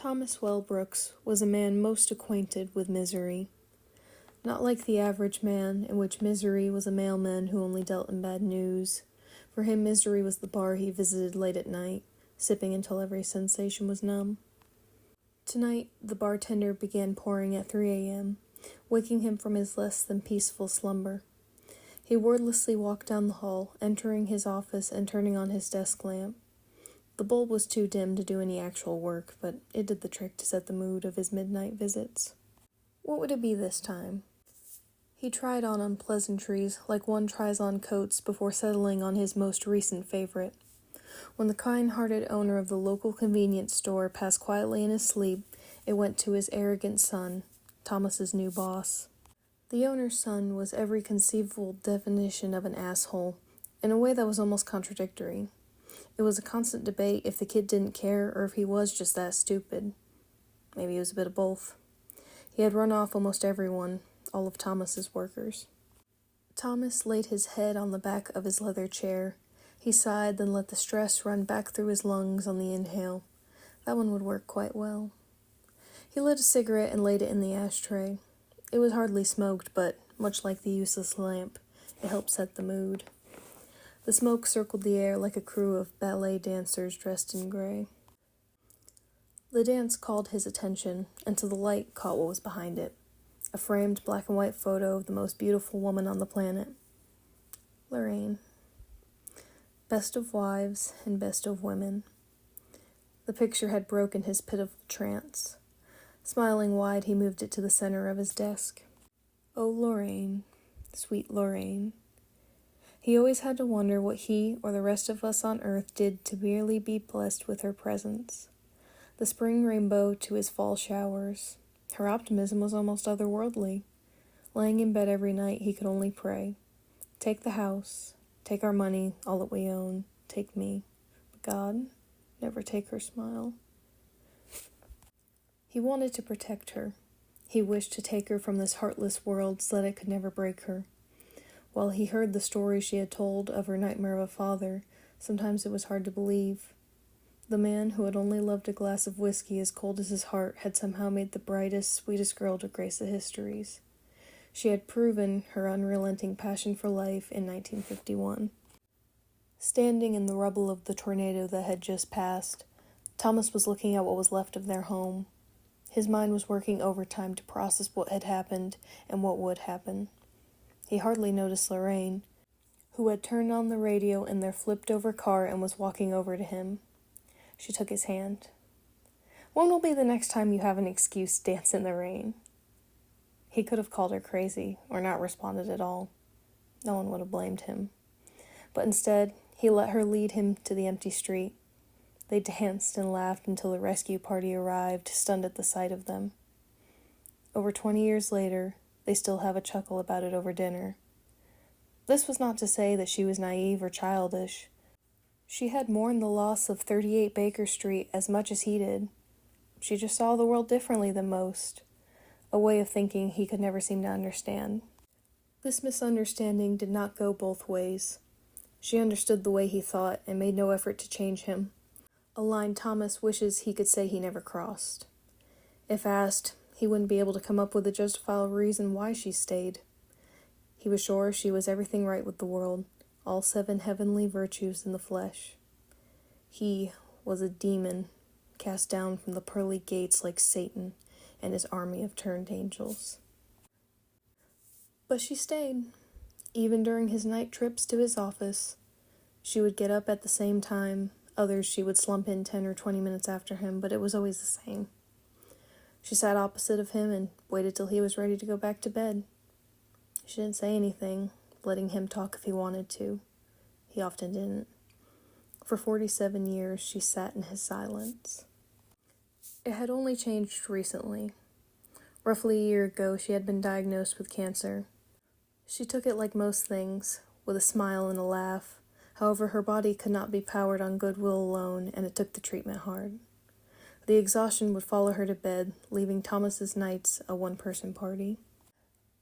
Thomas Wellbrooks was a man most acquainted with misery. Not like the average man, in which misery was a mailman who only dealt in bad news. For him, misery was the bar he visited late at night, sipping until every sensation was numb. Tonight, the bartender began pouring at 3 a.m., waking him from his less than peaceful slumber. He wordlessly walked down the hall, entering his office and turning on his desk lamp. The bulb was too dim to do any actual work, but it did the trick to set the mood of his midnight visits. What would it be this time? He tried on unpleasantries like one tries on coats before settling on his most recent favorite. When the kind-hearted owner of the local convenience store passed quietly in his sleep, it went to his arrogant son, Thomas's new boss. The owner's son was every conceivable definition of an asshole, in a way that was almost contradictory. It was a constant debate if the kid didn't care or if he was just that stupid. Maybe he was a bit of both. He had run off almost everyone, all of Thomas's workers. Thomas laid his head on the back of his leather chair. He sighed, then let the stress run back through his lungs on the inhale. That one would work quite well. He lit a cigarette and laid it in the ashtray. It was hardly smoked, but, much like the useless lamp, it helped set the mood. The smoke circled the air like a crew of ballet dancers dressed in gray. The dance called his attention, and to the light caught what was behind it. A framed black and white photo of the most beautiful woman on the planet. Lorraine. Best of wives and best of women. The picture had broken his pitiful trance. Smiling wide, he moved it to the center of his desk. Oh, Lorraine, sweet Lorraine. He always had to wonder what he or the rest of us on earth did to merely be blessed with her presence. The spring rainbow to his fall showers. Her optimism was almost otherworldly. Lying in bed every night, he could only pray. Take the house, take our money, all that we own, take me. But God, never take her smile. He wanted to protect her. He wished to take her from this heartless world so that it could never break her. While he heard the stories she had told of her nightmare of a father, sometimes it was hard to believe. The man who had only loved a glass of whiskey as cold as his heart had somehow made the brightest, sweetest girl to grace the histories. She had proven her unrelenting passion for life in 1951. Standing in the rubble of the tornado that had just passed, Thomas was looking at what was left of their home. His mind was working overtime to process what had happened and what would happen. He hardly noticed Lorraine, who had turned on the radio in their flipped-over car and was walking over to him. She took his hand. When will be the next time you have an excuse to dance in the rain? He could have called her crazy, or not responded at all. No one would have blamed him. But instead, he let her lead him to the empty street. They danced and laughed until the rescue party arrived, stunned at the sight of them. Over 20 years later, they still have a chuckle about it over dinner. This was not to say that she was naive or childish. She had mourned the loss of 38 Baker Street as much as he did. She just saw the world differently than most, a way of thinking he could never seem to understand. This misunderstanding did not go both ways. She understood the way he thought and made no effort to change him, a line Thomas wishes he could say he never crossed. If asked, he wouldn't be able to come up with a justifiable reason why she stayed. He was sure she was everything right with the world, all 7 heavenly virtues in the flesh. He was a demon, cast down from the pearly gates like Satan and his army of turned angels. But she stayed, even during his night trips to his office. She would get up at the same time, others she would slump in 10 or 20 minutes after him, but it was always the same. She sat opposite of him and waited till he was ready to go back to bed. She didn't say anything, letting him talk if he wanted to. He often didn't. For 47 years, she sat in his silence. It had only changed recently. Roughly a year ago, she had been diagnosed with cancer. She took it like most things, with a smile and a laugh. However, her body could not be powered on goodwill alone, and it took the treatment hard. The exhaustion would follow her to bed, leaving Thomas's nights a one-person party.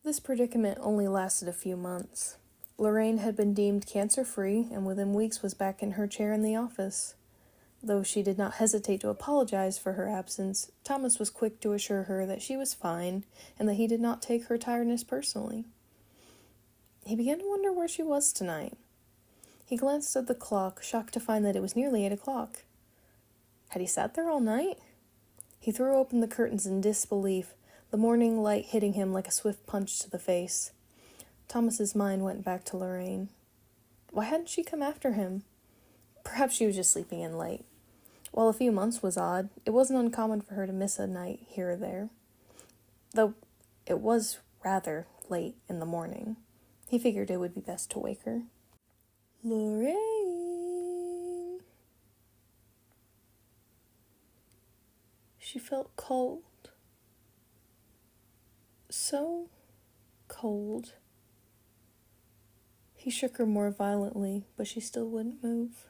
This predicament only lasted a few months. Lorraine had been deemed cancer-free and within weeks was back in her chair in the office. Though she did not hesitate to apologize for her absence, Thomas was quick to assure her that she was fine and that he did not take her tiredness personally. He began to wonder where she was tonight. He glanced at the clock, shocked to find that it was nearly 8 o'clock. Had he sat there all night? He threw open the curtains in disbelief, the morning light hitting him like a swift punch to the face. Thomas's mind went back to Lorraine. Why hadn't she come after him? Perhaps she was just sleeping in late. While a few months was odd, it wasn't uncommon for her to miss a night here or there. Though it was rather late in the morning. He figured it would be best to wake her. Lorraine. She felt cold. So cold. He shook her more violently, but she still wouldn't move.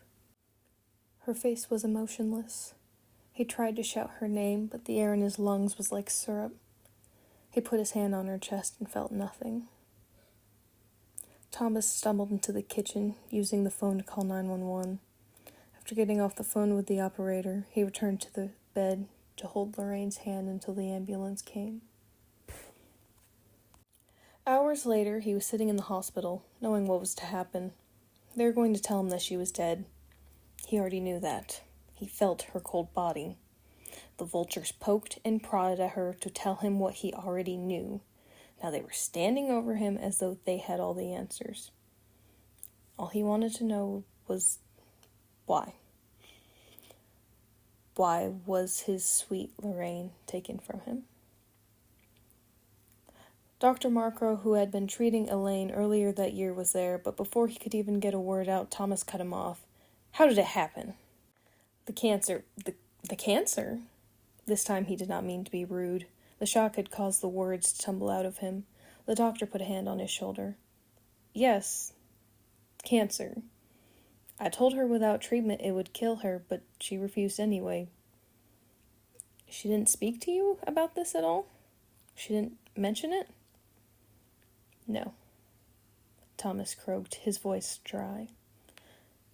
Her face was emotionless. He tried to shout her name, but the air in his lungs was like syrup. He put his hand on her chest and felt nothing. Thomas stumbled into the kitchen, using the phone to call 911. After getting off the phone with the operator, he returned to the bed to hold Lorraine's hand until the ambulance came. Hours later, he was sitting in the hospital, knowing what was to happen. They were going to tell him that she was dead. He already knew that. He felt her cold body. The vultures poked and prodded at her to tell him what he already knew. Now they were standing over him as though they had all the answers. All he wanted to know was why. Why was his sweet Lorraine taken from him? Dr. Markrow, who had been treating Elaine earlier that year, was there, but before he could even get a word out, Thomas cut him off. How did it happen? The cancer. The cancer? This time he did not mean to be rude. The shock had caused the words to tumble out of him. The doctor put a hand on his shoulder. Yes, cancer. I told her without treatment it would kill her, but she refused anyway. She didn't speak to you about this at all? She didn't mention it? No. Thomas croaked, his voice dry.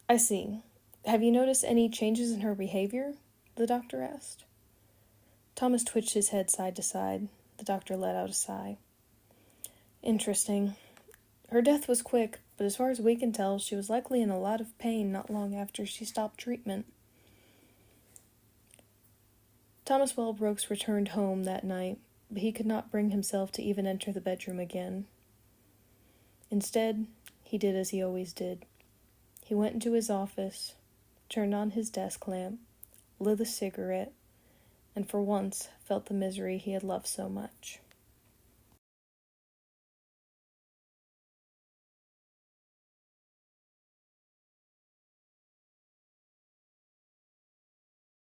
I see. Have you noticed any changes in her behavior? The doctor asked. Thomas twitched his head side to side. The doctor let out a sigh. Interesting. Her death was quick, but as far as we can tell, she was likely in a lot of pain not long after she stopped treatment. Thomas Welbrooks returned home that night, but he could not bring himself to even enter the bedroom again. Instead, he did as he always did. He went into his office, turned on his desk lamp, lit a cigarette, and for once felt the misery he had loved so much.